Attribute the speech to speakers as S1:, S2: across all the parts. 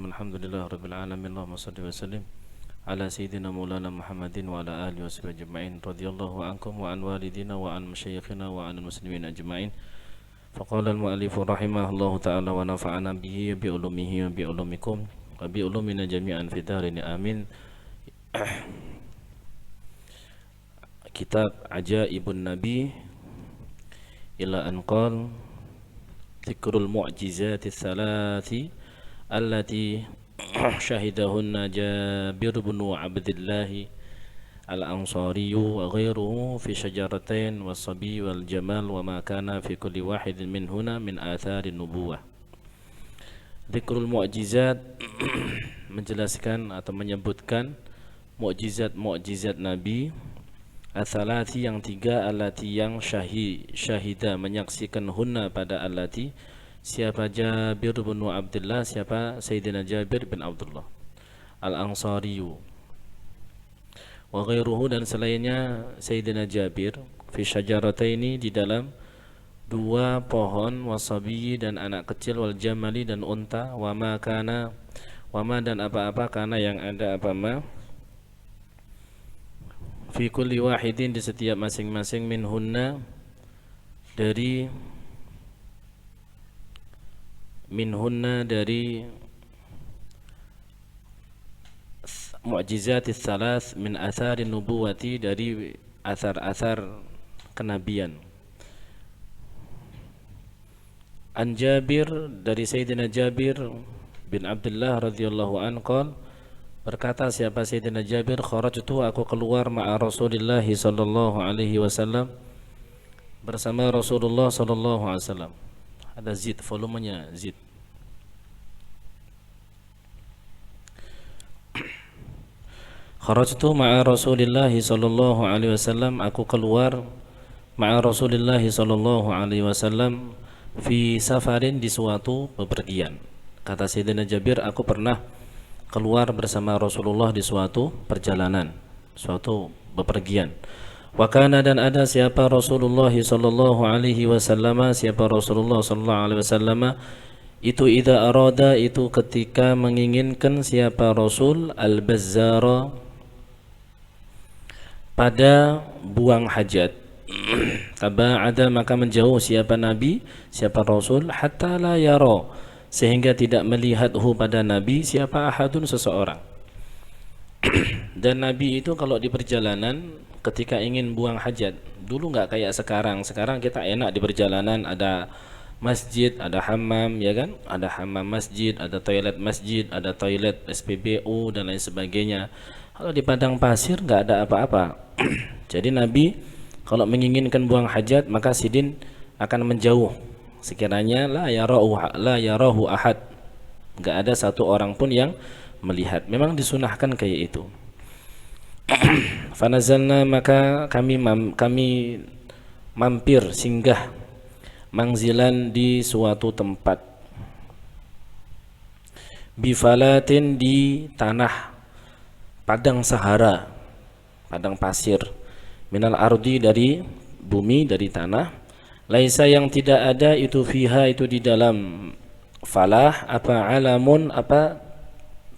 S1: Alhamdulillah Rabbil Alamin. Allahumma salli wa sallim ala Sayyidina Maulana Muhammadin wa ala alihi wa sahbihi ajma'in. Radiyallahu ankum wa an walidina wa an masyayikhina wa an muslimin ajma'in. Faqala al-mu'allifu rahimahullahu ta'ala wa nafa'ana bihi bi ulumihi wa bi ulumikum wa bi ulumina jami'an fi darini amin. Kitab Ajaibun Nabi ila an qala Dzikrul mu'jizati tsalati allati syahidahunna Jabir bin Abdullah al-Ansari wa ghairuhu fi syajaratain was-sabi wal jamal wa ma kana fi kulli wahidin minhuna min atharin nubuwah. Dzikrul mu'jizat menjelaskan atau menyebutkan mu'jizat Nabi Atsalati yang tiga, allati yang syahida menyaksikan hunna pada allati, siapa Jabir bin Abdullah, siapa Sayyidina Jabir bin Abdullah Al-Ansariyu wa ghairuhu, dan selainnya Sayyidina Jabir fi syajarataini, di dalam dua pohon, wasabi dan anak kecil, wal jamali dan unta, wa ma kana, wa ma dan apa-apa, kana yang ada apa ma, fi kulli wahidin di setiap masing-masing, minhunna dari mu'jizatis salas, min atharin nubuwati, dari asar-asar kenabian. An Jabir, dari Sayyidina Jabir bin Abdullah radhiyallahu anhu qala, berkata siapa Sayyidina Jabir, kharajtu, aku keluar ma'a Rasulillah sallallahu alaihi wasallam, bersama Rasulullah sallallahu alaihi wasallam. Ada zid, volumenya zid. Kharajtu ma'a Rasulillah sallallahu alaihi wasallam, aku keluar ma'a Rasulillah sallallahu alaihi wasallam fi safarin, di suatu bepergian. Kata Sayyidina Jabir, aku pernah keluar bersama Rasulullah di suatu perjalanan, suatu bepergian. Wa kana, dan ada siapa Rasulullah sallallahu alaihi wasallam, siapa Rasulullah sallallahu alaihi wasallam itu idza arada, itu ketika menginginkan siapa Rasul, al-bazzara, pada buang hajat, taba'ada, maka menjauh siapa Nabi, siapa Rasul, hatta la yara, sehingga tidak melihathu pada Nabi, siapa ahadun, seseorang. Dan Nabi itu kalau di perjalanan ketika ingin buang hajat, dulu nggak kayak sekarang. Sekarang kita enak di perjalanan, ada masjid, ada hammam, ya kan? Ada hammam masjid, ada toilet masjid, ada toilet SPBU dan lain sebagainya. Kalau di padang pasir nggak ada apa-apa. Jadi Nabi kalau menginginkan buang hajat, maka sidin akan menjauh, sekiranya la yarahu ahad, enggak ada satu orang pun yang melihat. Memang disunahkan kayak itu. Fanazalna, maka kami mampir, singgah, mangzilan, di suatu tempat, bifalatin, di tanah padang sahara, padang pasir, minal ardi, dari bumi, dari tanah, laisa, yang tidak ada itu, fiha, itu di dalam falah, apa alamun, apa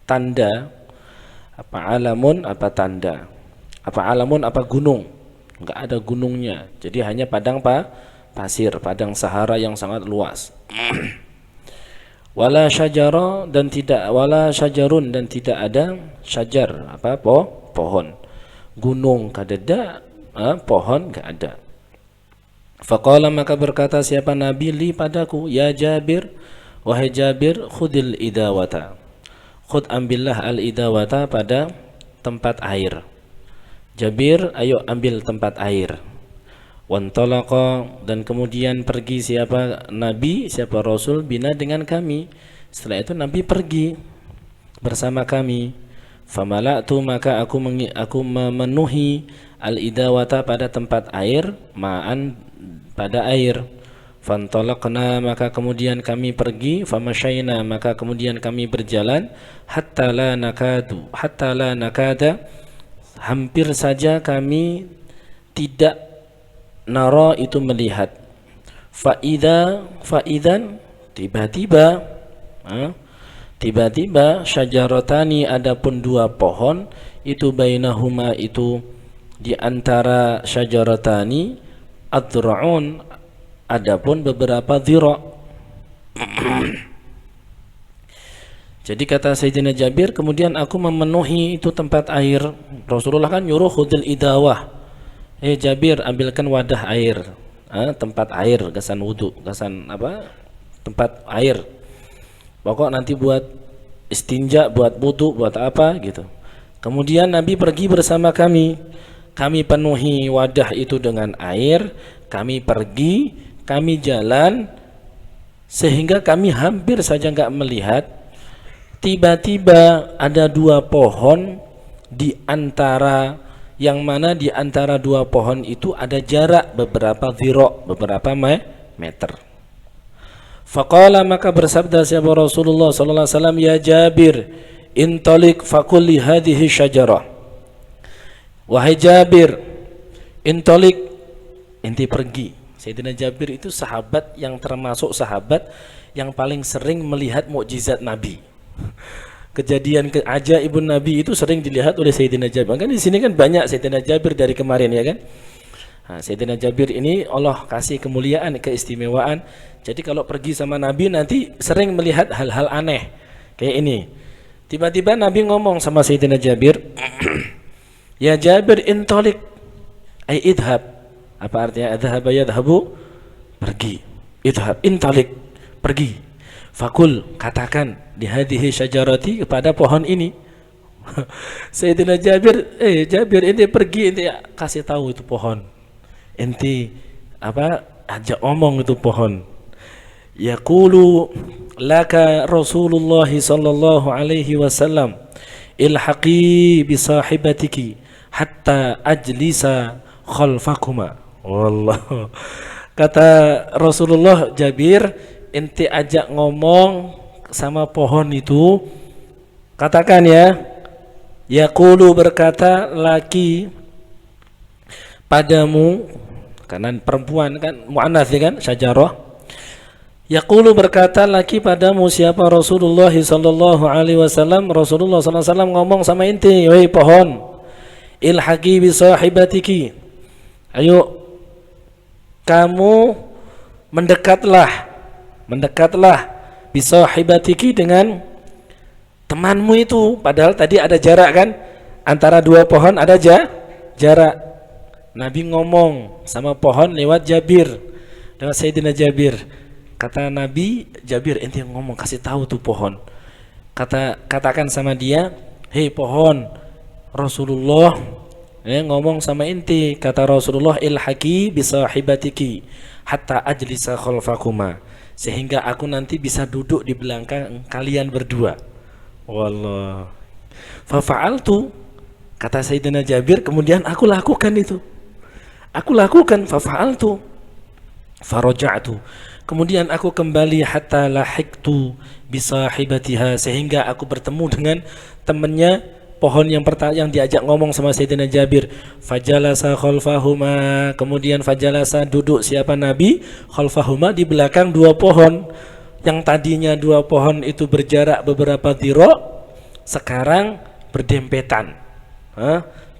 S1: tanda, apa alamun, apa tanda, apa alamun, apa gunung, enggak ada gunungnya. Jadi hanya padang pasir, padang sahara yang sangat luas. Wala syajara, dan tidak, wala syajarun, dan tidak ada syajar, apa pohon, gunung kadada, pohon enggak ada. Faqala, maka berkata siapa Nabi, li, padaku, ya Jabir, wahai Jabir, khudil idawata, khud, ambillah, al-idawata, pada tempat air. Jabir, ayo ambil tempat air. Wantalaqa, dan kemudian pergi siapa Nabi, siapa Rasul, bina, dengan kami. Setelah itu Nabi pergi bersama kami. Famala'tu, maka aku memenuhi al-idawata, pada tempat air, ma'an, pada air. Fantalaqna, maka kemudian kami pergi. Famasyaina, maka kemudian kami berjalan. Hatta la nakada, hampir saja kami tidak nara, itu melihat. Faidan, tiba-tiba Tiba-tiba syajaratani, adapun dua pohon, itu bainahuma, itu di antara syajaratani, adra'un, adapun beberapa dhira'. Jadi kata Sayyidina Jabir, kemudian aku memenuhi itu tempat air. Rasulullah kan nyuruh khudil idawah, Jabir, ambilkan wadah air, tempat air, gasan wudu, gasan apa, tempat air, pokok nanti buat istinja, buat wudu, buat apa gitu. Kemudian Nabi pergi bersama kami penuhi wadah itu dengan air, kami pergi, kami jalan, sehingga kami hampir saja nggak melihat. Tiba-tiba ada dua pohon, di antara yang mana di antara dua pohon itu ada jarak beberapa dhira', beberapa meter. Faqala, maka bersabda siapa Rasulullah sallallahu alaihi wasallam, ya Jabir, intalik faqul li hadhihi syajarah. Wahai Jabir, intalik, inti pergi. Sayyidina Jabir itu sahabat yang termasuk sahabat yang paling sering melihat mukjizat Nabi. Kejadian keajaibun Nabi itu sering dilihat oleh Sayyidina Jabir. Kan di sini kan banyak Sayyidina Jabir dari kemarin, ya kan? Nah, Sayyidina Jabir ini Allah kasih kemuliaan, keistimewaan. Jadi kalau pergi sama Nabi nanti sering melihat hal-hal aneh kayak ini. Tiba-tiba Nabi ngomong sama Sayyidina Jabir, ya Jabir, intalik, ay idhab. Apa artinya adhaba yadhabu? Pergi. Idhab, intalik, pergi. Fakul, katakan, di hadhihi syajarati, kepada pohon ini. Sayyidina Jabir, Jabir, inti pergi, inti kasih tahu itu pohon, inti apa, ajak omong itu pohon. Yaqulu laka Rasulullah sallallahu alaihi wasallam, ilhaqi bi sahibatiki hatta ajlisa khalfakuma. Wallah. Kata Rasulullah, Jabir, inti ajak ngomong sama pohon itu, katakan ya, yaqulu, berkata, laki, padamu, karena perempuan kan muannats kan, syajarah. Yaqulu, berkata, laki padamu siapa Rasulullah sallallahu alaihi wasallam. Rasulullah sallallahu alaihi wasallam ngomong sama inti, wahai pohon, ilhaqi bi sahibatiki, ayo kamu mendekatlah bisahibatiki, dengan temanmu itu. Padahal tadi ada jarak kan, antara dua pohon ada jarak. Nabi ngomong sama pohon lewat Jabir, lewat Sayyidina Jabir. Kata Nabi, Jabir, ente ngomong, kasih tahu tuh pohon, katakan sama dia, hei pohon, Rasulullah ngomong sama inti, kata Rasulullah, ilhaqi bisahibatiki hatta ajlisa khalfakuma, sehingga aku nanti bisa duduk di belakang kalian berdua. Wallah. Fafa'altu, kata Sayyidina Jabir, kemudian aku lakukan itu. Aku lakukan, fafa'altu, faraja'tu, kemudian aku kembali, hatta lahiqtu bisahibatiha, sehingga aku bertemu dengan temannya pohon yang diajak ngomong sama Sayyidina Jabir. Fajalasa khalfahuma, kemudian fajalasa, duduk siapa Nabi, khalfahuma, di belakang dua pohon. Yang tadinya dua pohon itu berjarak beberapa dhira', sekarang berdempetan,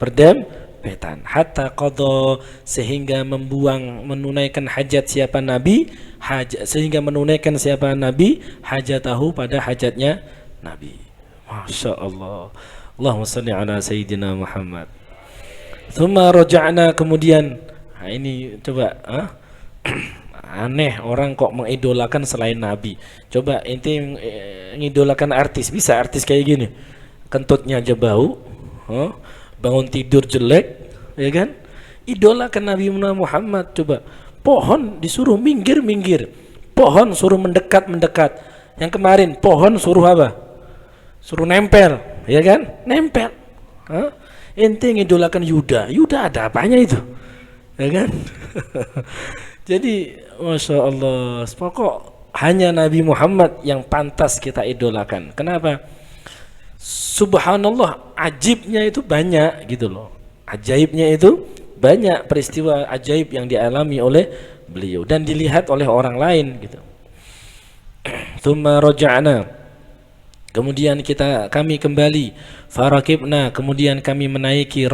S1: berdempetan. Hatta qadha, sehingga menunaikan hajat siapa Nabi, sehingga menunaikan siapa Nabi hajatahu, pada hajatnya Nabi. Masya Allah. Allahumma salli ala Sayyidina Muhammad. Thumma raja'na, kemudian, nah ini coba, aneh orang kok mengidolakan selain Nabi. Coba inti mengidolakan artis, bisa artis kayak gini, kentutnya aja bau, bangun tidur jelek, ya kan? Idolakan Nabi Muhammad. Coba pohon disuruh minggir, pohon suruh mendekat. Yang kemarin pohon suruh apa? Suruh nempel, ya kan? Nempel. Ente ngidolakan Yuda ada apanya itu, ya kan? Jadi Masya Allah, pokok hanya Nabi Muhammad yang pantas kita idolakan. Kenapa? Subhanallah, ajibnya itu banyak gitu loh. Ajaibnya itu banyak, peristiwa ajaib yang dialami oleh beliau dan dilihat oleh orang lain gitu. Tsumma raja'na, Kemudian kami kembali farakibna, kemudian kami menaiki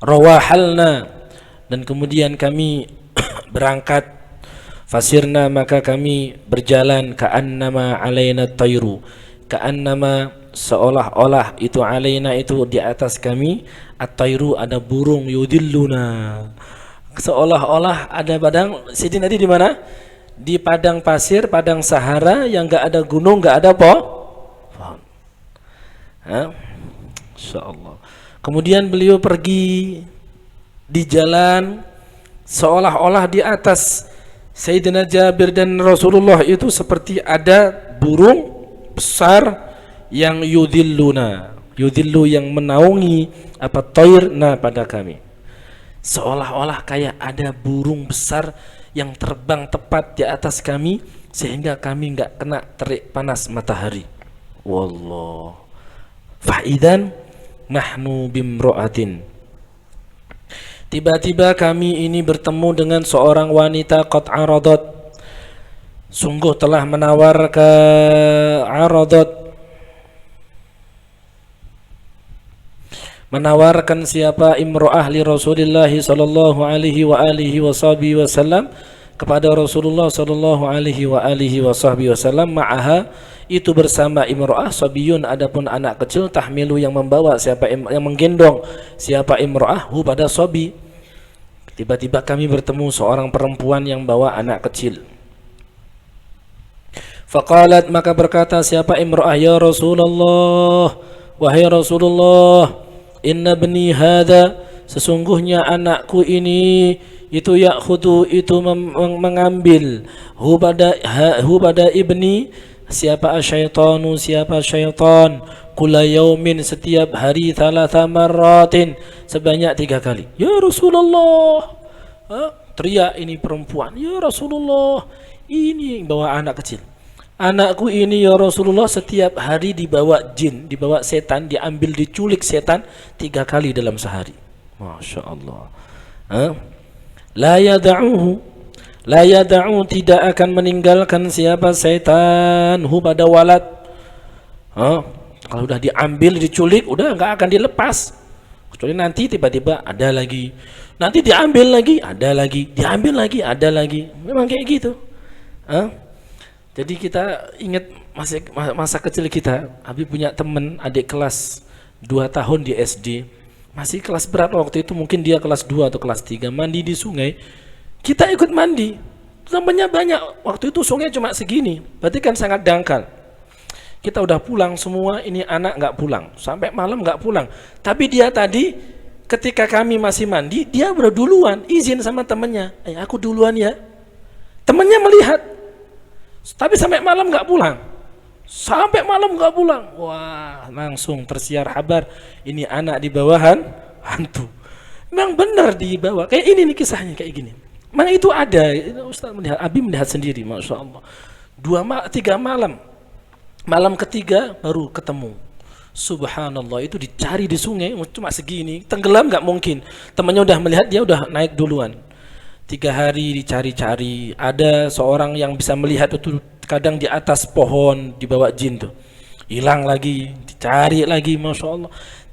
S1: rawahalna, dan kemudian kami berangkat. Fasirna, maka kami berjalan, ka'annama alaina tayru, ka'annama seolah-olah itu alaina itu di atas kami, at-tayru ada burung, yudilluna seolah-olah ada padang. Sini tadi di mana? Di padang pasir, padang Sahara yang enggak ada gunung, enggak ada pohon. Insyaallah. Kemudian beliau pergi di jalan seolah-olah di atas Sayyidina Jabir dan Rasulullah itu seperti ada burung besar yang yudillu yang menaungi tairna pada kami. Seolah-olah kayak ada burung besar yang terbang tepat di atas kami sehingga kami enggak kena terik panas matahari. Wallah. Fa'idan nahnu bimra'atin. Tiba-tiba kami ini bertemu dengan seorang wanita qad aradat, sungguh telah menawarkan siapa imro'ah li Rasulullah sallallahu alaihi wa alihi wasallam kepada Rasulullah sallallahu alaihi wa alihi wasallam, ma'aha itu bersama imro'ah sabiyun, adapun anak kecil, tahmilu yang membawa yang menggendong siapa imro'ah hu pada sabi. Tiba-tiba kami bertemu seorang perempuan yang bawa anak kecil. Faqalat, maka berkata siapa imro'ah, ya Rasulullah, wahai Rasulullah, inna bni hadha, sesungguhnya anakku ini itu ya'khudu itu mengambil hu pada ibni siapa asyaitanu, siapa syaitan, kula yaumin setiap hari, thalatha marratin sebanyak 3 kali. Ya Rasulullah, teriak ini perempuan, ya Rasulullah, ini bawa anak kecil, anakku ini ya Rasulullah setiap hari dibawa jin, dibawa setan, diambil, diculik setan 3 kali dalam sehari. Masya Allah. La yada'u tidak akan meninggalkan siapa setan hu pada walad. Kalau udah diambil, diculik, udah nggak akan dilepas. Kecuali nanti tiba-tiba ada lagi, nanti diambil lagi, ada lagi, diambil lagi, ada lagi. Memang kayak gitu. Jadi kita ingat masa kecil kita. Habib punya teman adik kelas 2 tahun di SD. Masih kelas berapa waktu itu? Mungkin dia kelas 2 atau kelas 3. Mandi di sungai. Kita ikut mandi. Namanya banyak. Waktu itu sungai cuma segini. Berarti kan sangat dangkal. Kita udah pulang semua, ini anak nggak pulang. Sampai malam nggak pulang. Tapi dia tadi ketika kami masih mandi, dia udah duluan izin sama temennya. Aku duluan ya. Temennya melihat. Tapi sampai malam nggak pulang. Sampai malam nggak pulang. Wah, langsung tersiar kabar ini anak di bawahan hantu. Memang benar dibawa. Kayak ini nih kisahnya kayak gini. Memang itu ada. Ustaz melihat, Abi melihat sendiri, masya Allah. 3 malam. Malam ketiga baru ketemu. Subhanallah, itu dicari di sungai cuma segini, tenggelam nggak mungkin. Temannya udah melihat, dia udah naik duluan. 3 hari dicari-cari. Ada seorang yang bisa melihat itu kadang di atas pohon dibawa jin tuh. Hilang lagi, dicari lagi, masya Allah.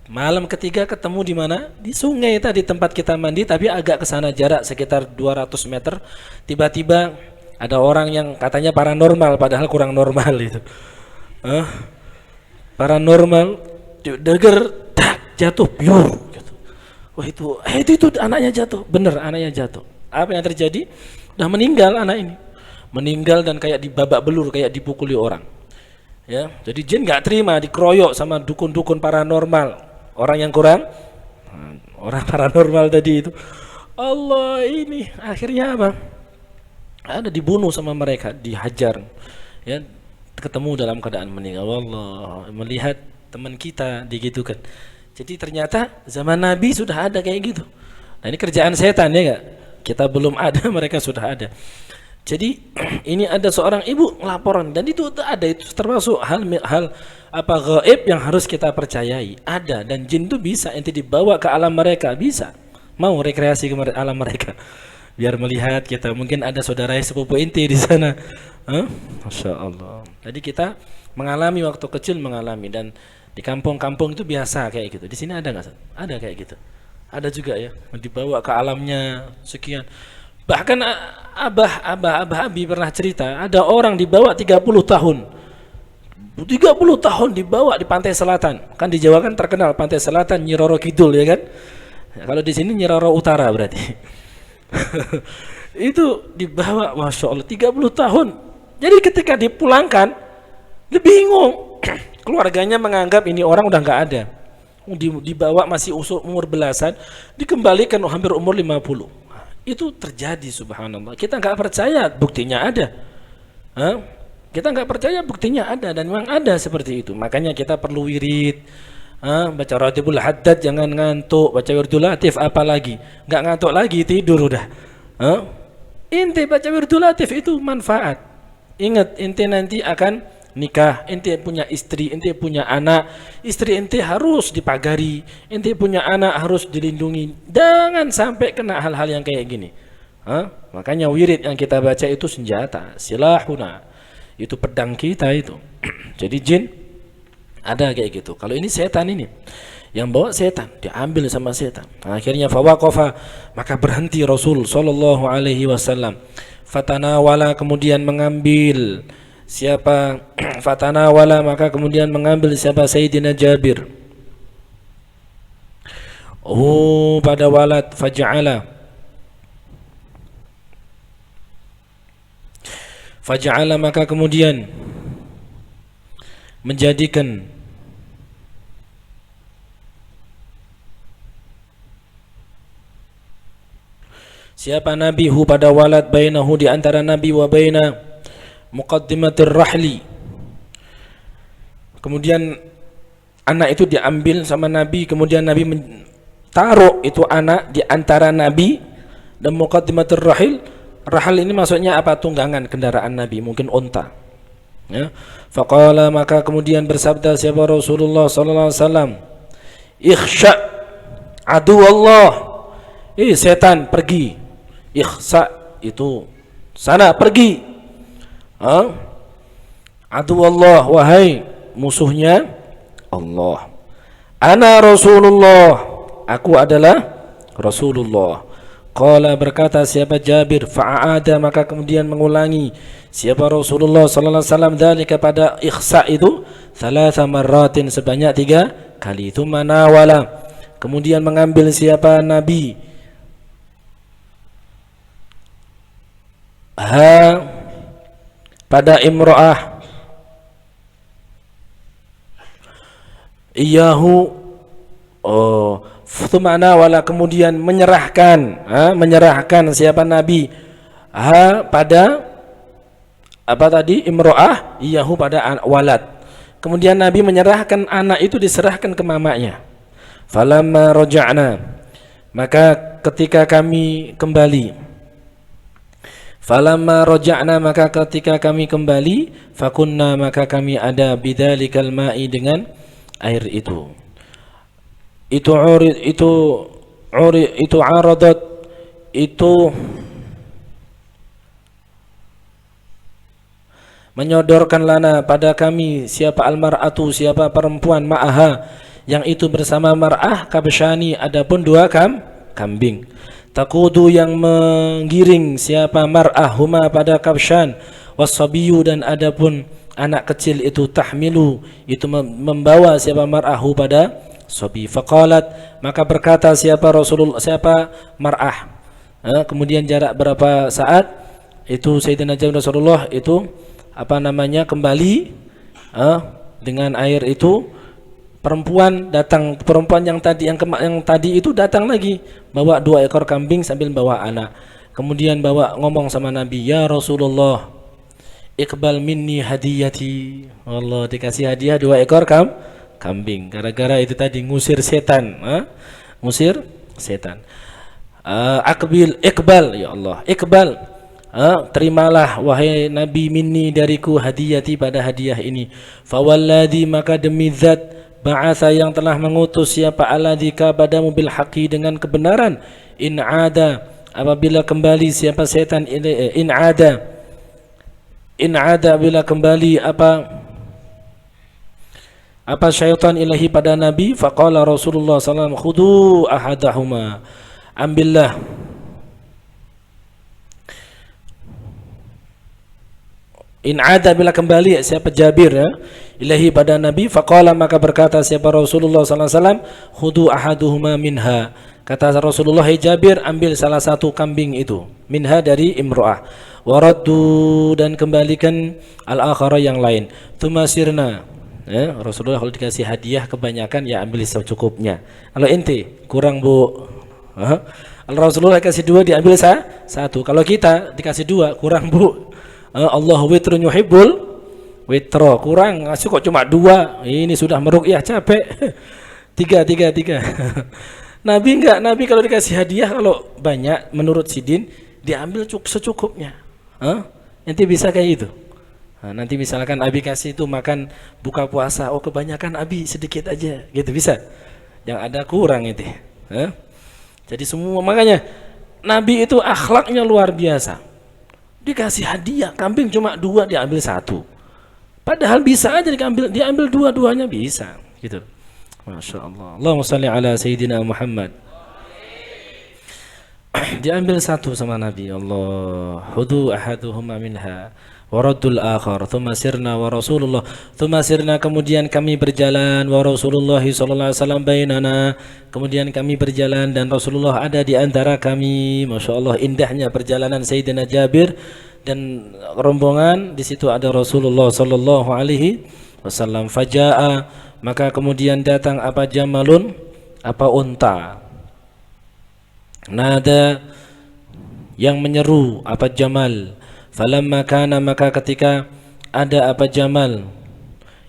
S1: Malam ketiga ketemu di mana? Di sungai tadi tempat kita mandi, tapi agak ke sana jarak sekitar 200 meter. Tiba-tiba ada orang yang katanya paranormal, padahal kurang normal itu. Paranormal, dengar jatuh, biur gitu. Wah itu anaknya jatuh, bener anaknya jatuh. Apa yang terjadi? Udah meninggal anak ini, meninggal dan kayak dibabak belur, kayak dipukuli orang. Ya, jadi jin nggak terima, dikeroyok sama dukun-dukun paranormal, orang yang kurang, orang paranormal tadi itu. Allah, ini akhirnya apa? Ada dibunuh sama mereka, dihajar. Ya. Ketemu dalam keadaan meninggal. Wallah, melihat teman kita digitukan. Jadi ternyata zaman Nabi sudah ada kayak gitu. Nah ini kerjaan setan ya enggak? Kita belum ada, mereka sudah ada. Jadi ini ada seorang ibu laporan dan itu ada, itu termasuk hal gaib yang harus kita percayai. Ada, dan jin itu bisa ente dibawa ke alam mereka, bisa. Mau rekreasi ke alam mereka. biar melihat kita. Mungkin ada saudara sepupu inti di sana. Masya Allah. Jadi kita mengalami waktu kecil mengalami, dan di kampung-kampung itu biasa kayak gitu. Di sini ada nggak? Ada kayak gitu. Ada juga ya, dibawa ke alamnya sekian. Bahkan abah Abi pernah cerita, ada orang dibawa 30 tahun. 30 tahun dibawa di pantai selatan. Kan di Jawa kan terkenal pantai selatan Nyi Roro Kidul ya kan? Kalau di sini Nyi Roro Utara berarti. Itu dibawa, Masya Allah, 30 tahun. Jadi ketika dipulangkan, dia bingung. Keluarganya menganggap ini orang udah nggak ada. Dibawa masih umur belasan, dikembalikan hampir umur 50. Itu terjadi, subhanallah. Kita nggak percaya, buktinya ada. Kita nggak percaya, buktinya ada, dan memang ada seperti itu. Makanya kita perlu wirid. Baca Ratibul Haddad jangan ngantuk, baca Wirdul Latif apalagi. Nggak ngantuk lagi, tidur udah. Inti baca Wirdul Latif itu manfaat. Ingat, inti nanti akan nikah, inti punya istri, inti punya anak, istri inti harus dipagari, inti punya anak harus dilindungi. Jangan sampai kena hal-hal yang kayak gini. Makanya wirid yang kita baca itu senjata, silahuna, itu pedang kita itu. Jadi jin ada kayak gitu. Kalau ini setan, ini yang bawa setan, diambil sama setan. Akhirnya fawaqafa, maka berhenti Rasul sallallahu alaihi wasallam. Fatanawala, kemudian mengambil siapa? Fatanawala, maka kemudian mengambil siapa? Sayyidina Jabir. Pada walad faja'ala, maka kemudian menjadikan siapa Nabi pada walad bainahu, di antara Nabi wa baina muqaddimatir rahli. Kemudian anak itu diambil sama Nabi, kemudian Nabi taruh itu anak di antara Nabi dan muqaddimatir rahil. Rahal ini maksudnya apa? Tunggangan kendaraan Nabi, mungkin unta. Ya. Faqala, maka kemudian bersabda siapa Rasulullah sallallahu alaihi wasallam, ikhsha adu Allah. Setan pergi. Ikhsa itu sana, pergi. Adu Allah, wahai musuhnya Allah. Ana Rasulullah, aku adalah Rasulullah. Qala, berkata siapa Jabir, fa'ada, maka kemudian mengulangi siapa Rasulullah sallallahu alaihi wasallam dzalika, pada ikhsa itu thalatha marratin, sebanyak 3 kali. Itu manawala, kemudian mengambil siapa Nabi pada imra'ah iyahu, Thumana wala, kemudian menyerahkan siapa Nabi pada apa tadi? Imro'ah iyahu, pada walad. Kemudian Nabi menyerahkan anak itu, diserahkan ke mamanya. Falamma raja'na, maka ketika kami kembali. Falamma raja'na, maka ketika kami kembali. Fakunna, maka kami ada bidzalikal ma'i, dengan air itu. Itu aradat, itu menyodorkan lana pada kami siapa almar'atu, siapa perempuan, ma'aha, yang itu bersama mar'ah, kabsyani, adapun 2 kambing. Takudu, yang menggiring siapa mar'ah huma pada kabsyan, wasabiyu, dan adapun anak kecil itu tahmilu, itu membawa siapa mar'ahu pada Sobi. Faqalat, maka berkata siapa Rasulullah, siapa mar'ah. Kemudian jarak berapa saat itu Sayyidina Jabir Rasulullah itu kembali dengan air itu. Perempuan datang, perempuan yang tadi itu datang lagi, bawa 2 ekor kambing sambil bawa anak. Kemudian ngomong sama Nabi, ya Rasulullah, iqbal minni hadiyati. Allah, dikasih hadiah 2 ekor kambing, gara-gara itu tadi ngusir setan. Ngusir setan. Iqbal, ya Allah, iqbal, terimalah wahai Nabi, minni, dariku, hadiyati, pada hadiah ini. Fawalladhi, maka demi zat ba'atha, yang telah mengutus siapa, aladika, padamu, bil haqi, dengan kebenaran. In ada, apabila kembali siapa setan in ada bila kembali apa syaitan ilahi pada Nabi, faqala Rasulullah sallallahu alaihi wasallam khudu ahadahuma, ambillah in ada bila kembali siapa Jabir ya, ilahi pada Nabi, faqala maka berkata siapa Rasulullah sallallahu alaihi wasallam khudu ahaduhuma minha, kata Rasulullah, hai Jabir, ambil salah satu kambing itu, minha dari imro'ah, waraddu dan kembalikan al-akhara yang lain, tumasirna ya, Rasulullah kalau dikasih hadiah kebanyakan ya ambil secukupnya. Kalau ente kurang bu, kalau Rasulullah kasih 2 diambil satu. Kalau kita dikasih 2 kurang bu, Allah witrun yuhibbul witro, kurang ngasih kok cuma 2, ini sudah meruqyah capek. 3. Nabi enggak, Nabi kalau dikasih hadiah kalau banyak menurut Sidin diambil secukupnya. Ente bisa kayak gitu. Nah, nanti misalkan Abi kasih itu makan buka puasa, oh kebanyakan Abi sedikit aja, gitu bisa. Yang ada kurang itu. Jadi semua, makanya Nabi itu akhlaknya luar biasa. Dikasih hadiah kambing cuma 2 diambil 1. Padahal bisa aja diambil 2-duanya bisa, gitu. Masya Allah. Allahumma salli ala Sayyidina Muhammad. Diambil 1 sama Nabi. Allah. Hudu ahaduhuma minha. Waradul akhar, thumma sirna wa Rasulullah, thumma sirna kemudian kami berjalan, wa Rasulullah sallallahu alaihi wasallam bainana, kemudian kami berjalan dan Rasulullah ada di antara kami. Masya Allah, indahnya perjalanan Sayyidina Jabir dan rombongan, di situ ada Rasulullah sallallahu alaihi wasallam. Fajaa, maka kemudian datang apa jamalun, apa unta. Nada, yang menyeru, apa jamal. Falamma kana, maka ketika ada apa jamal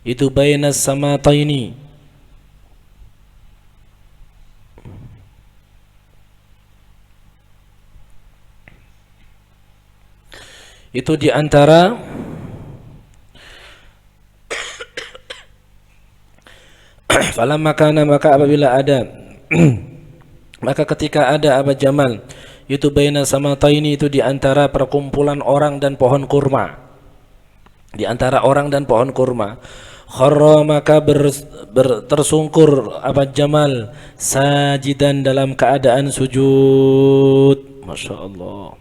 S1: itu bainas samataini, itu di antara falamma kana, maka apabila ada maka ketika ada apa jamal itu baina samataini, itu di antara perkumpulan orang dan pohon kurma, di antara orang dan pohon kurma. Kharra, maka tersungkur apa jamal sajidan dalam keadaan sujud. Masya Allah,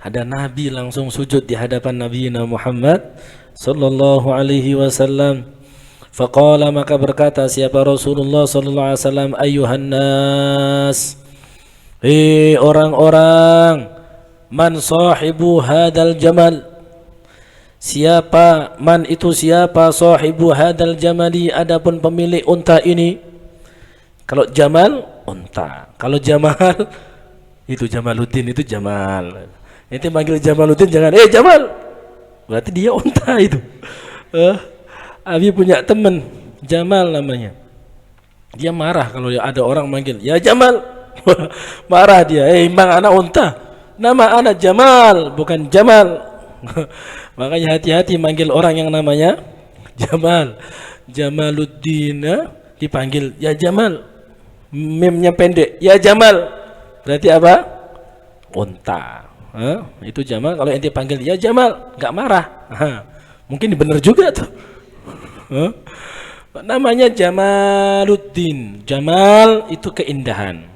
S1: ada Nabi langsung sujud di hadapan Nabi Muhammad sallallahu alaihi wasallam. Faqala, maka berkata siapa Rasulullah sallallahu alaihi wasallam, ayyuhan nas, hei orang-orang, man sahibu hadal jamal, siapa, man itu siapa, sahibu hadal jamali, adapun pemilik unta ini. Kalau jamal unta, kalau jamal itu Jamaluddin, itu Jamal. Nanti manggil Jamaluddin jangan Jamal, berarti dia unta itu. Abi punya teman Jamal namanya, dia marah kalau ada orang manggil ya Jamal. Marah dia, bang anak unta, nama anak Jamal bukan Jamal. Makanya hati-hati manggil orang yang namanya Jamal. Jamaluddin dipanggil ya Jamal, memnya pendek ya Jamal, berarti apa? Unta. Itu Jamal. Kalau ente panggil ya Jamal nggak marah, mungkin benar juga tuh. Namanya Jamaluddin. Jamal itu keindahan.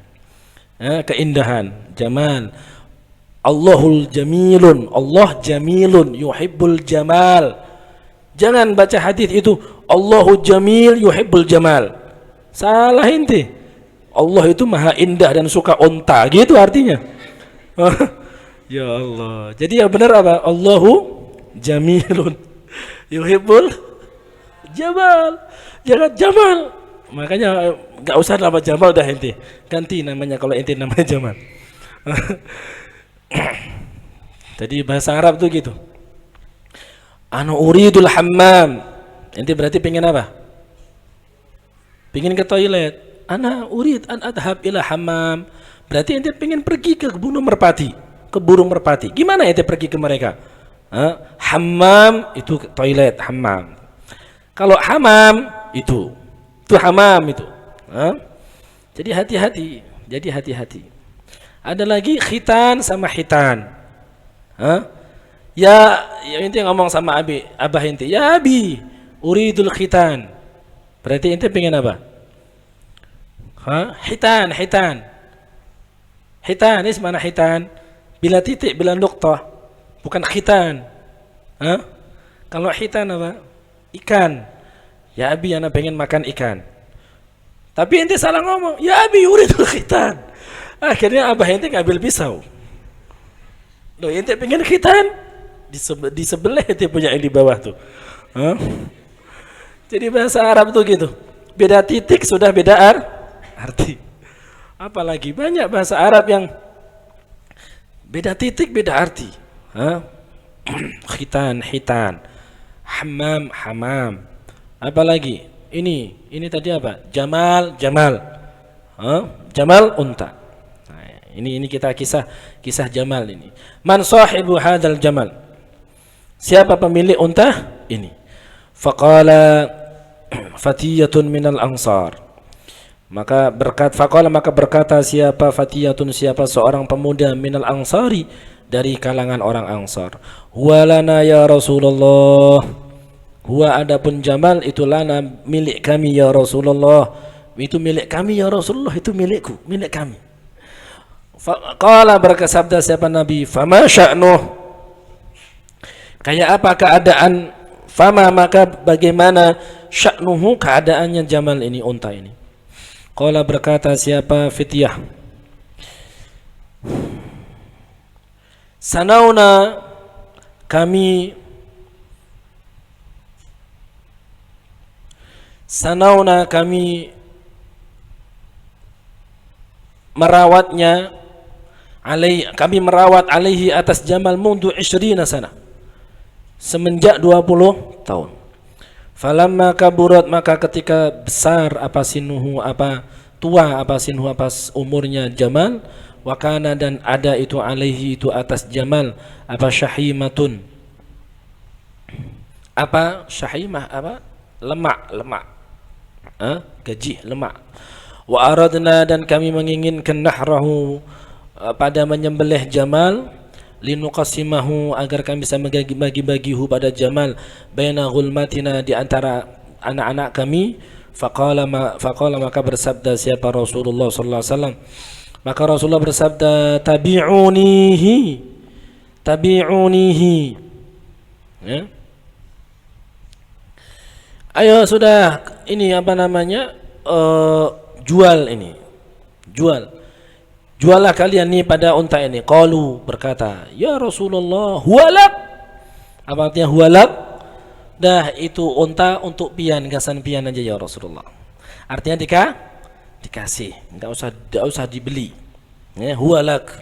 S1: Keindahan, jamal. Allahul jamilun, Allah jamilun yuhibbul jamal. Jangan baca hadis itu Allahu jamil yuhibbul jamal, salah inti. Allah itu maha indah dan suka unta, gitu artinya. Ya Allah, jadi yang benar apa? Allahu jamilun yuhibbul jamal, jangan Jamal. Makanya nggak usah nama Jamal dah ente, ganti namanya kalau ente namanya Jamal. Jadi bahasa Arab tuh gitu. Anu uridul hammam, ente berarti pengen apa? Pengen ke toilet. Ana urid an adhab ila hammam, berarti ente pengen pergi ke burung merpati, ke burung merpati. Gimana ente pergi ke mereka? Hammam itu toilet, hammam. Kalau hamam itu hamam itu. Jadi hati-hati. Ada lagi khitan sama hitan. Hah? Ya inti ngomong sama abah inti, ya abi, uridul khitan. Berarti inti pengen apa? Hah? Hitan. Hitan, ini mana hitan? Bila titik, bila nuqtah, bukan khitan. Hah? Kalau hitan apa? Ikan. Ya abi, anak pengen makan ikan. Tapi inti salah ngomong, ya abi, uridul khitan. Akhirnya abah inti ngambil pisau. Loh, inti pengen khitan, di sebelah inti punya yang di bawah tuh. Hah? Jadi bahasa Arab tuh gitu. Beda titik sudah beda arti. Apalagi banyak bahasa Arab yang beda titik beda arti. Hah? Khitan, hitan. Hammam, hamam. Apalagi ini tadi apa? Jamal. Hah? Jamal unta. Ini kita kisah Jamal ini. Man sahibu hadzal jamal? Siapa pemilik unta ini? Faqala fatiyatun minal ansar. Maka berkata siapa fatiyatun, siapa seorang pemuda minal ansari, dari kalangan orang Ansar. Huwa lana ya Rasulullah. Huwa adapun Jamal itu lana, milik kami ya Rasulullah. Itu milik kami ya Rasulullah, itu milikku, milik kami. Qala berkesabda siapa Nabi, fama sya'nuh, kayak apa keadaan, fama maka bagaimana, sya'nuhu keadaannya Jamal ini, unta ini. Qala berkata siapa Fityah, sanauna kami merawatnya, kami merawat alaihi atas Jamal mundu 20 sana, semenjak 20 tahun. Falamma kaburat maka ketika besar apa sinuhu, apa tua apa sinuhu, apa umurnya Jamal, wakana dan ada itu alaihi itu atas Jamal apa syahimatun, apa syahimah, apa lemak gaji lemak. Wa aradna dan kami menginginkan nahrahu pada menyembelih Jamal, linuqasimahu agar kami bisa bagi-bagihu pada Jamal, baina ghulmatina di antara anak-anak kami. Faqala maka bersabda siapa Rasulullah sallallahu alaihi wasallam, maka Rasulullah bersabda tabi'unihi ya. Ayo sudah ini apa namanya, juallah kalian nih pada unta ini. Qalu berkata, ya Rasulullah huwalak. Apa artinya huwalak? Dah itu unta untuk pian, gasan pian aja ya Rasulullah. Artinya dikasih, enggak usah dibeli. Ya, huwalak.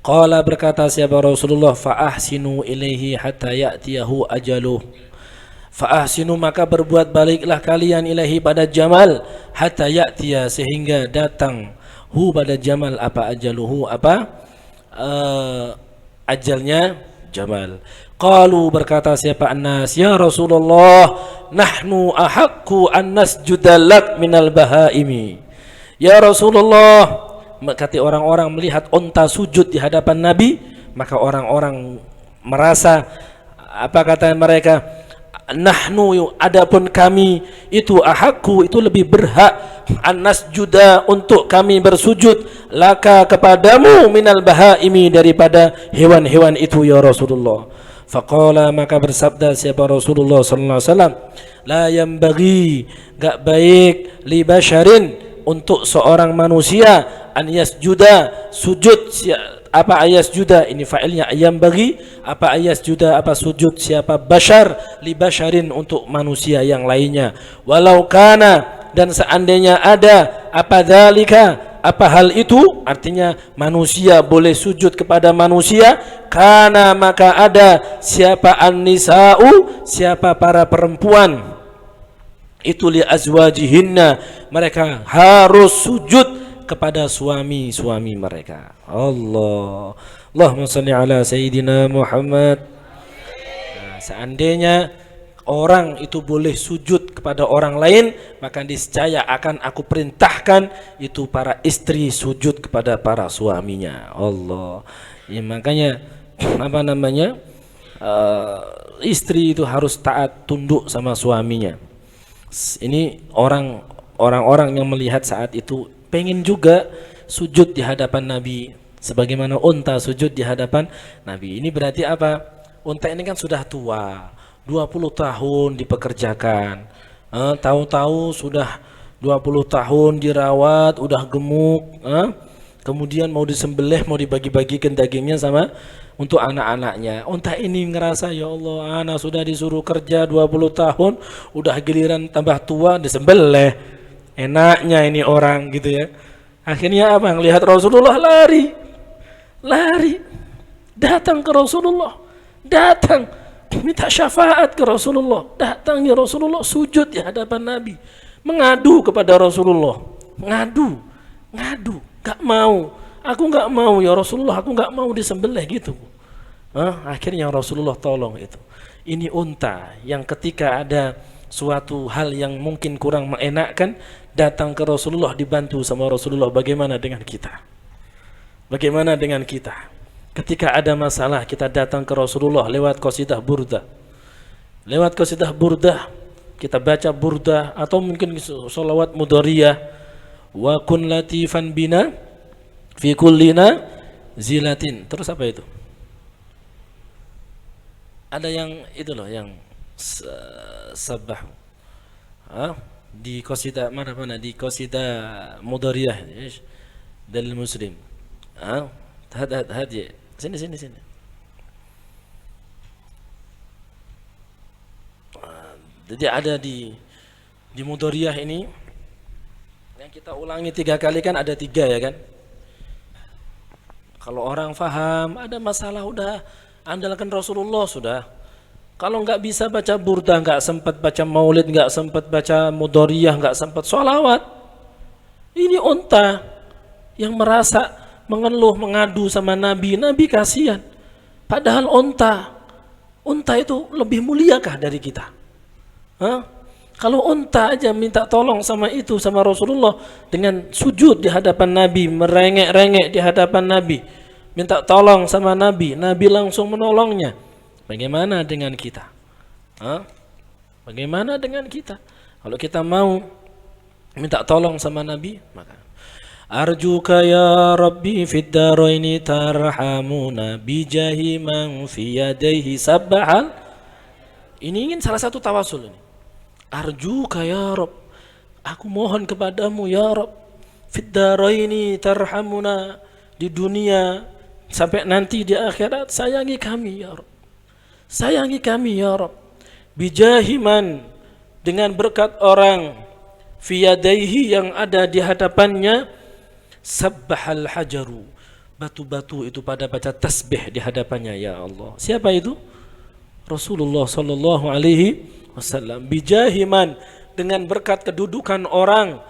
S1: Qala berkata siapa Rasulullah, fa ahsinu ilaihi hatta ya'tiyahu ajaluh. Fa ahsinu maka berbuat baiklah kalian ilahi pada Jamal, hatta ya'tiya sehingga datang hu pada Jamal apa ajaluhu, apa ajalnya Jamal. Qalu berkata siapa annas, ya Rasulullah nahnu ahaqqu an nasjuda lak minal bahaimi. Ya Rasulullah, kata orang-orang melihat unta sujud di hadapan Nabi, maka orang-orang merasa apa kata mereka, nahnu adapun kami itu ahaqqu itu lebih berhak annas juda untuk kami bersujud laka kepadamu minal bahaimi daripada hewan-hewan itu ya Rasulullah. Faqala maka bersabda siapa Rasulullah sallallahu alaihi wasallam, la yanbaghi enggak baik li basharin untuk seorang manusia an yasjuda sujud apa ayas juda ini fa'ilnya ayam bagi apa ayas juda apa sujud siapa bashar li basharin untuk manusia yang lainnya, walau kana dan seandainya ada apa dzalika apa hal itu, artinya manusia boleh sujud kepada manusia, kana maka ada siapa an-nisa'u siapa para perempuan itu li azwajihinna mereka harus sujud kepada suami-suami mereka. Allahumma shalli ala sayyidina Muhammad. Nah, seandainya
S2: orang itu boleh sujud kepada orang lain, maka niscaya akan aku perintahkan itu para istri sujud kepada para suaminya. Allah. Ya, makanya apa namanya? Istri itu harus taat tunduk sama suaminya. Ini orang-orang yang melihat saat itu pengen juga sujud di hadapan Nabi sebagaimana unta sujud di hadapan Nabi. Ini berarti apa? Unta ini kan sudah tua, 20 tahun dipekerjakan. Tahu-tahu sudah 20 tahun dirawat, udah gemuk, kemudian mau disembelih, mau dibagi-bagikan dagingnya sama untuk anak-anaknya. Unta ini ngerasa, ya Allah, anak sudah disuruh kerja 20 tahun, udah giliran tambah tua disembelih. Enaknya ini orang gitu ya. Akhirnya apa? Ngelihat Rasulullah lari, datang ke Rasulullah, datang minta syafaat ke Rasulullah, datang ya Rasulullah, sujud di hadapan Nabi, mengadu kepada Rasulullah, ngadu, gak mau, aku gak mau ya Rasulullah, aku gak mau disembelih gitu. Akhirnya Rasulullah tolong itu. Ini unta yang ketika ada suatu hal yang mungkin kurang mengenakkan, datang ke Rasulullah, dibantu sama Rasulullah. Bagaimana dengan kita? Bagaimana dengan kita? Ketika ada masalah, kita datang ke Rasulullah lewat qasidah burdah. Lewat qasidah burdah, kita baca burdah atau mungkin sholawat mudhariyah. Wa kun latifan bina fi kullina zilatin. Terus apa itu? Ada yang itu loh, yang sabah. Di qasidah mana di qasidah mudhariyah dalil muslim. Hadi sini. Jadi ada di mudhariyah ini yang kita ulangi 3 kali kan, ada 3 ya kan. Kalau orang faham ada masalah, udah andalkan Rasulullah sudah. Kalau nggak bisa baca burdah, nggak sempat baca maulid, nggak sempat baca mudhariyah, nggak sempat sholawat, ini unta yang merasa mengeluh, mengadu sama Nabi. Nabi kasihan. Padahal unta itu lebih muliakah dari kita? Kalau unta aja minta tolong sama Rasulullah dengan sujud di hadapan Nabi, merengek-rengek di hadapan Nabi, minta tolong sama Nabi, Nabi langsung menolongnya. Bagaimana dengan kita? Bagaimana dengan kita? Kalau kita mau minta tolong sama Nabi, maka arjuka ya Rabbi fid daraini tarhamuna bijahi man fi yadayhi sabbahal. Ini ingin salah satu tawasul ini. Arjuka ya Rabb, aku mohon kepadamu ya Rabb, fid daraini tarhamuna, di dunia sampai nanti di akhirat sayangi kami ya Rabb. Sayangi kami ya Rabb. Bijahi man, dengan berkat orang, fi yadayhi, yang ada di hadapannya, sabbahal hajaru, batu-batu itu pada baca tasbih di hadapannya ya Allah. Siapa itu? Rasulullah sallallahu alaihi wasallam. Bijahiman, dengan berkat kedudukan orang,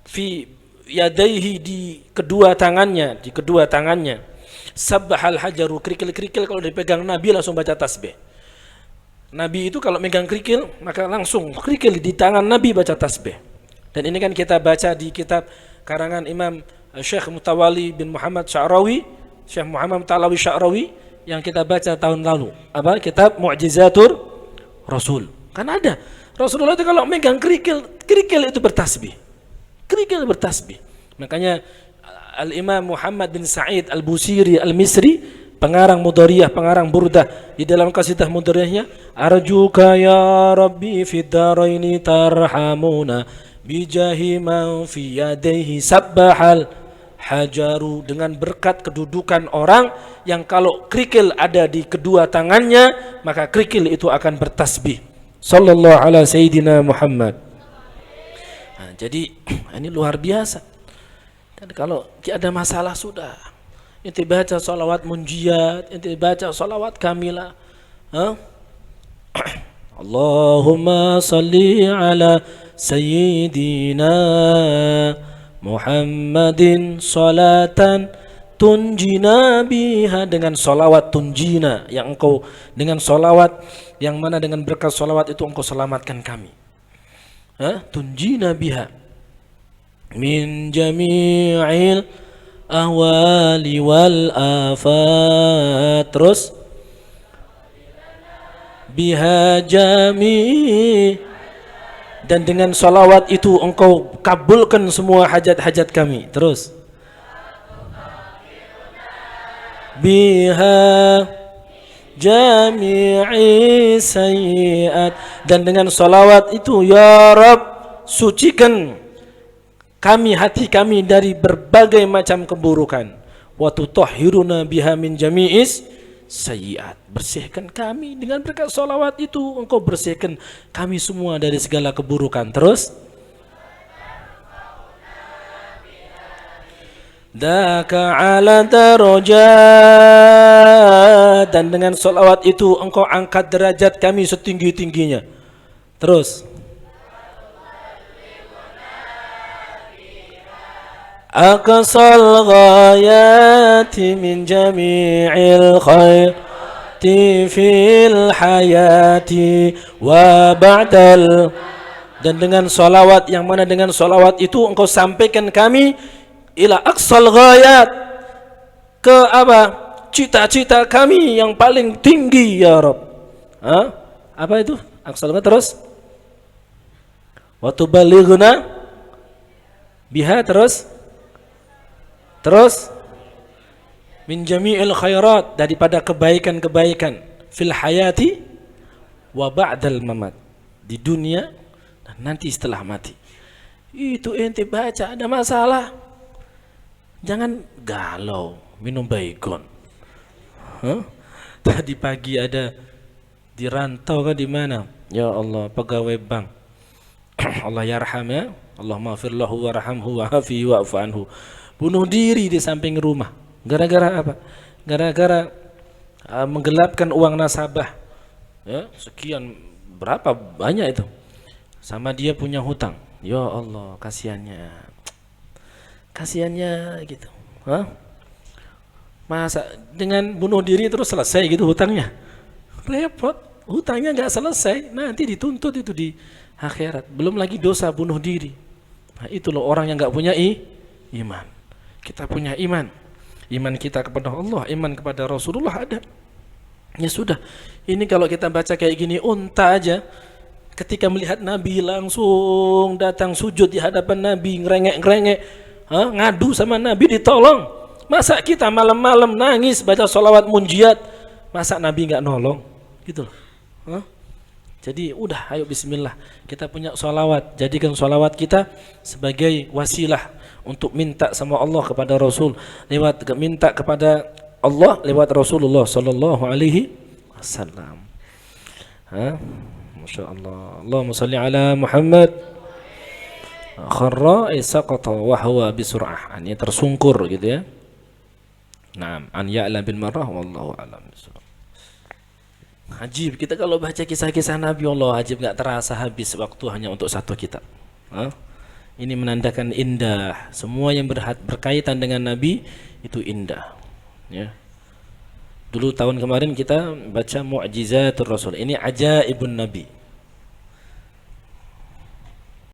S2: fi yadaihi, di kedua tangannya, sabbahal hajaru, kerikil-kerikil kalau dipegang Nabi langsung baca tasbih. Nabi itu kalau megang kerikil maka langsung kerikil di tangan Nabi baca tasbih. Dan ini kan kita baca di kitab karangan Imam Syekh Mutawalli bin Muhammad Sya'rawi, Syekh Muhammad Mutawalli Sya'rawi, yang kita baca tahun lalu, kitab Mu'jizatur Rasul. Kan ada Rasulullah itu kalau megang kerikil itu bertasbih. Kerikil bertasbih. Makanya Al-Imam Muhammad bin Sa'id Al-Busiri Al-Misri, pengarang mudhariyah, pengarang burdah, di dalam qasidah mudhariyahnya, arjuka ya Rabbi fid daraini tarhamuna bijahi man fi yadayhi sabbahal hajaru, dengan berkat kedudukan orang yang kalau kerikil ada di kedua tangannya maka kerikil itu akan bertasbih. Sallallahu ala sayyidina Muhammad. Jadi ini luar biasa. Dan kalau ada masalah sudah, ente baca salawat munjiyat, ente baca salawat kamilah. Allahumma salli ala sayyidina Muhammadin salatan tunjina biha, dengan solawat tunjina, yang engkau dengan solawat yang mana dengan berkat solawat itu engkau selamatkan kami. Tunjina biha min jami'il ahwali wal afat. Terus biha jami, dan dengan salawat itu engkau kabulkan semua hajat-hajat kami. Terus biha jami'i sayyiat, dan dengan salawat itu ya Rabb sucikan kami, hati kami dari berbagai macam keburukan. Wa tutahhiruna biha min jami'is sayyiat, bersihkan kami dengan berkat salawat itu engkau bersihkan kami semua dari segala keburukan. Terus daka ala darajat, dan dengan salawat itu engkau angkat derajat kami setinggi-tingginya. Terus aqsal ghayati min jami'il khairati fil hayati wa ba'dal, dan dengan salawat yang mana dengan salawat itu engkau sampaikan kami ila aqsal ghayat, ke apa? Cita-cita kami yang paling tinggi ya Rabb. Apa itu? Aqsal ghayat. Terus wa tubalighuna biha. Terus min jami'il khairat, daripada kebaikan-kebaikan fil hayati wa ba'dal mamat, di dunia dan nanti setelah mati. Itu ente baca ada masalah, jangan galau minum baygon. Tadi pagi ada di rantau kan, di mana? Ya Allah, pegawai bank. Allah yarham ya, Allah maghfir lahu warhamhu wa'afi wa'fu anhu. Bunuh diri di samping rumah. Gara-gara apa? Gara-gara menggelapkan uang nasabah. Ya, sekian berapa banyak itu. Sama dia punya hutang. Ya Allah, kasihannya. Kasihannya gitu. Masa dengan bunuh diri terus selesai gitu hutangnya? Repot. Hutangnya nggak selesai, nanti dituntut itu di akhirat. Belum lagi dosa bunuh diri. Nah, itu loh orang yang nggak punya iman. Kita punya iman kita kepada Allah, iman kepada Rasulullah ada. Ya sudah, ini kalau kita baca kayak gini, unta aja ketika melihat Nabi langsung datang sujud di hadapan Nabi, ngerengek-ngerengek, ngadu sama Nabi, ditolong. Masa kita malam-malam nangis baca sholawat munjiat, masa Nabi nggak nolong? Gitu loh. Jadi udah, ayo bismillah, kita punya sholawat, jadikan sholawat kita sebagai wasilah untuk minta sama Allah kepada Rasul, lewat minta kepada Allah lewat Rasulullah sallallahu alaihi wasallam. Masya Allah. Allahumma salli ala Muhammad. Kharra saqata wa huwa bisur'ah, ini tersungkur gitu ya. Naam, an ya'la bil marrah wallahu a'lam. Ajib, kita kalau baca kisah-kisah Nabi Allah, ajib gak terasa habis waktu hanya untuk satu kitab. Ini menandakan indah. Semua yang berkaitan dengan Nabi itu indah. Ya. Dulu tahun kemarin kita baca Mu'jizatul Rasul. Ini ajaibun Nabi.